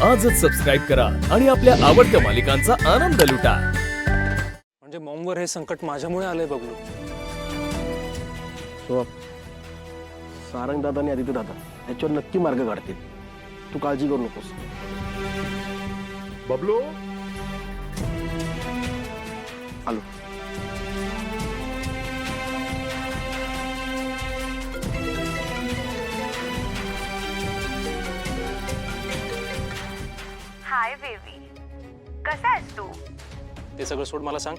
आजच सबस्क्राईब करा आणि आपल्या आवडत्या मालिकांचा आनंद लुटा। म्हणजे मॉमवर हे संकट माझ्यामुळे आलंय बबलू। सो सारंग दादा आणि आदित्य दादा याच्यावर नक्की मार्ग काढतील, तू काळजी करू नकोस। बबलू आलो। हाय बेबी, कसा आहेस तू? ते सगळं सोड, मला सांग,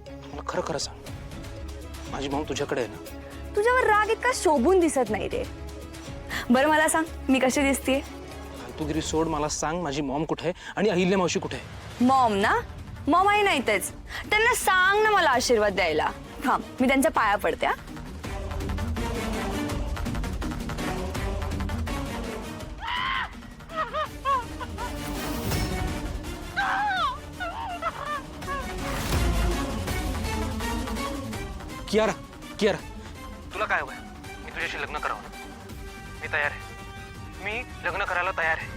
मला खरं खरं सांग, माझी मॉम तुझ्याकडे आहे ना? तुझ्यावर राग इतका शोभून दिसत नाही रे। बरं मला सांग, मी कशी दिसतेय? फालतूगिरी सोड, मला सांग, माझी मॉम कुठे आहे आणि अहिल्या मावशी कुठे आहे? मॉम ना, मॉम आई नाही तेच, त्यांना सांग ना मला आशीर्वाद द्यायला। थांब, मी त्यांच्या पाया पडते। हा? कियारा, कियारा, तुला काय हवंय? मी तुझ्याशी लग्न करावं ना? मी तयार आहे, मी लग्न करायला तयार आहे,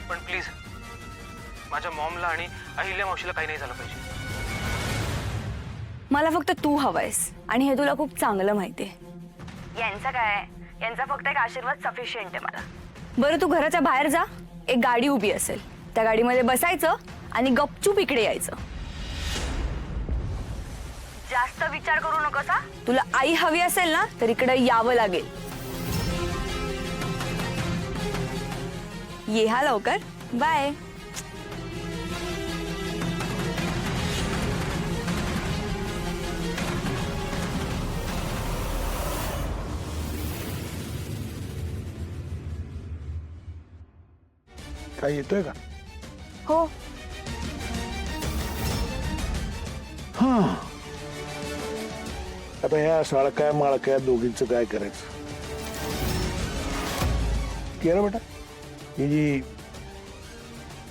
पण प्लीज माझ्या मॉमला आणि अहिल्या मावशीला काही नाही झालं पाहिजे। मला फक्त तू हवायस आणि हे तुला खूप चांगलं माहितीये। यांचं काय, यांचा फक्त एक आशीर्वाद सफिशियंट आहे मला। बरं तू घराच्या बाहेर जा, एक गाडी उभी असेल, त्या गाडीमध्ये बसायचं आणि गपचूप इकडे यायचं। जास्त विचार करू नकोस हा। तुला आई हवी असेल ना तर इकडे यावं लागेल। ये हा लवकर, बाय। काय येतोय का? हो, हा, आता ह्या साळक्या माळक्या दोघींचं काय करायचं? केलं बेटा, ही जी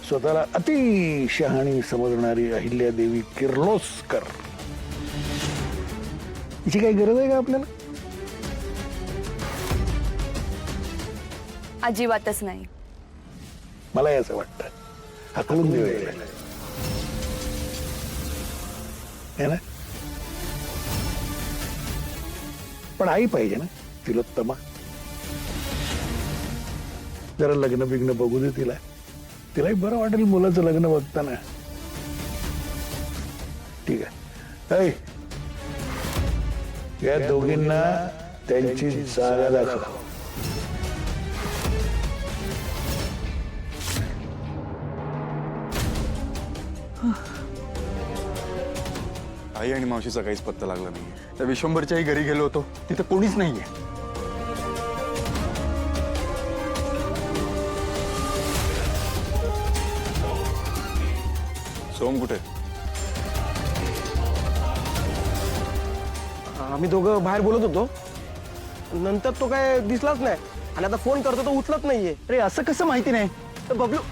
स्वतःला अति शहाणी समजणारी अहिल्यादेवी किर्लोस्कर, हिची काही गरज आहे का आपल्याला? अजिबातच नाही। मला असं वाटतं, हाकलून देऊया है ना? पण आई पाहिजे ना तिलोत्तमा, जरा लग्न बिग्न बघू दे तिला, तिलाही बरं वाटेल मुलाचं लग्न बघताना। ठीक आहे, ऐ, या दोघींना त्यांची जागा दाखव। आई आणि मावशीचा काहीच पत्ता लागला नाही। त्या विश्वंभरच्याही घरी गेलो होतो, तिथं कोणीच नाहीये। सोम कुठे? आम्ही दोघं बाहेर बोलत होतो, नंतर तो काय दिसलाच नाही आणि आता फोन करतो तो उचलत नाहीये। अरे असं कसं माहिती नाही? तर बबलू,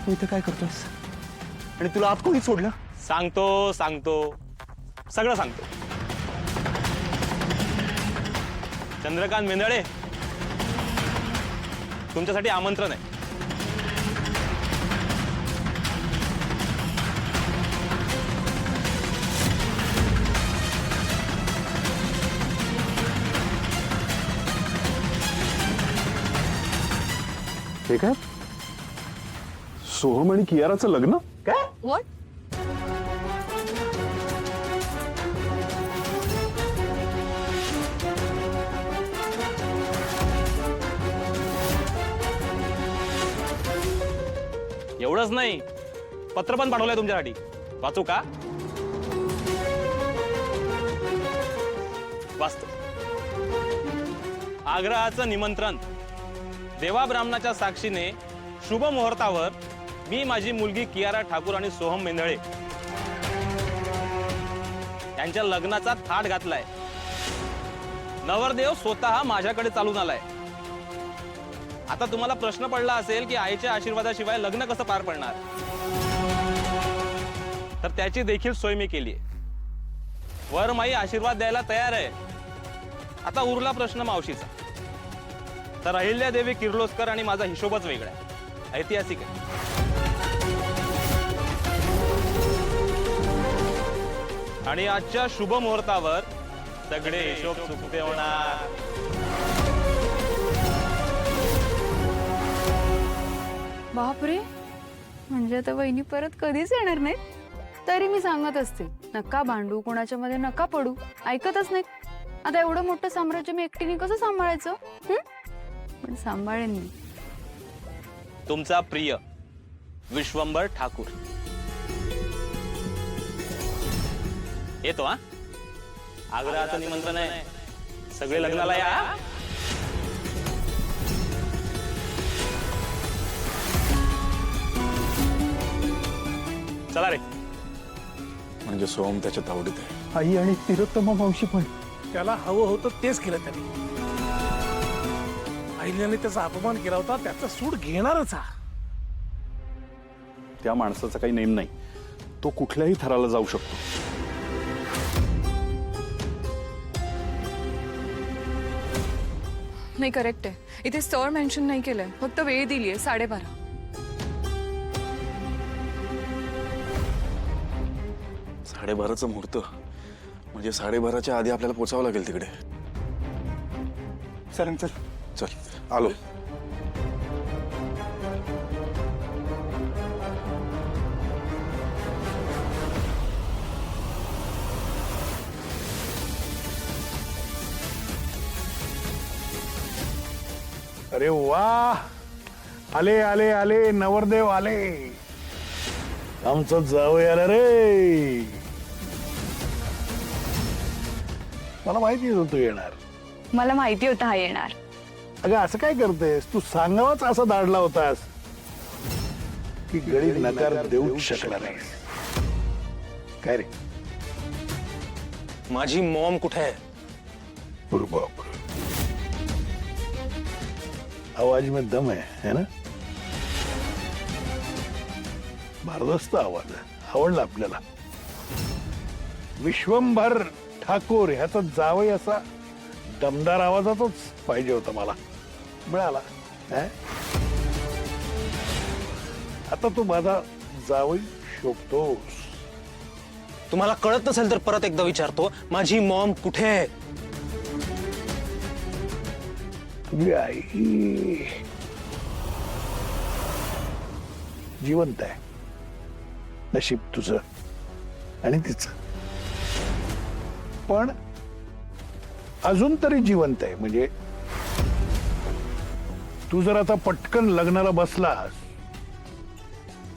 तू इथे काय करतोस? आणि तुला आत कोणी सोडलं? सांगतो सांगतो, सगळं सांगतो। चंद्रकांत मेंदळे, तुमच्यासाठी आमंत्रण आहे। हे काय? सोहम आणि कियाराचं लग्न? काय? व्हॉट? एवढंच नाही, पत्र पण पाठवलंय तुमच्यासाठी, वाचू का? वाचतो। आग्रहाचं निमंत्रण, देवा ब्राह्मणाच्या साक्षीने शुभ मुहूर्तावर मी माझी मुलगी कियारा ठाकूर आणि सोहम मेंदळे यांच्या लग्नाचा थाट घातलाय। नवरदेव स्वतः माझ्याकडे चालून आलाय आता तुम्हाला प्रश्न पडला असेल की आईच्या आशीर्वादाशिवाय लग्न कसं पार पडणार, तर त्याची देखील सोय मी केली आहे. वरमाई आशीर्वाद द्यायला तयार आहे. आता उरला प्रश्न मावशीचा. तर अहिल्यादेवी किर्लोस्कर आणि माझा हिशोबच वेगळा आहे, ऐतिहासिक आहे. आणि आजच्या शुभ मुहूर्तावर सगळे हिशोब चुकते होणार. बापरे, म्हणजे आता वहिनी परत कधीच येणार नाहीत. तरी मी सांगत असते, नका भांडू, कोणाच्या मध्ये नका पडू. ऐकतच नाहीत. आता एवढं मोठं साम्राज्य मी एकटीने कसं सांभाळायचं? पण सांभाळेन मी. तुमचा प्रिय विश्वंभर ठाकूर. येतो हा. आग्रहाचं निमंत्रण आहे, सगळे लग्नाला या. चला रे. म्हणजे सोहम त्याच्या तावडीत आहे. आई आणि तिरोत्तमा मावशी पण. त्याला हवं होतं तेच केलं त्यांनी. अहिल्याने त्याचा अपमान केला होता, त्याचा सूड घेणारच हा. त्या माणसाचा काही नेम नाही, तो कुठल्याही थराला जाऊ शकतो. नाही, करेक्ट आहे. इथे स्थळ मेन्शन नाही केलंय, फक्त वेळ दिलीये 12:30. 12:30चं मुहूर्त म्हणजे 12:30च्या आधी आपल्याला पोचावं लागेल तिकडे. चल चल चल आलो. अरे वा, आले आले आले, नवरदेव आले. आमचं जावई आलं रे. मला माहिती होतं तू येणार. मला माहिती होतं हा येणार. अगं असं काय करतेस तू? सांगावाच असा दाडला होतास की गरीब नकार देऊच शकला नाही. काय रे? माझी मॉम कुठे आहे? बाप, आवाज में दम है ना? भारदस्त आवाज आहे, आवडला आपल्याला. विश्वंभर ठाकूर ह्याचा जावई असा दमदार आवाजातच पाहिजे होता मला. मिळाला. आता तू माझा जावई शोभतोस. तुम्हाला कळत नसेल तर परत एकदा विचारतो, माझी मॉम कुठे आहे? तुझी आई जिवंत आहे. नशीब तुझं आणि तिचं. पण अजून तरी जिवंत आहे. म्हणजे तू जर आता पटकन लग्नाला बसलास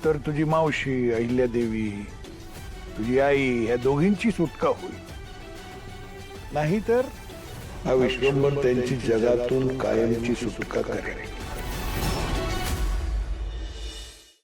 तर तुझी मावशी अहिल्यादेवी, तुझी आई, ह्या दोघींची सुटका होईल. नाहीतर हा विश्वंभर त्यांची जगातून कायमची सुटका करेल.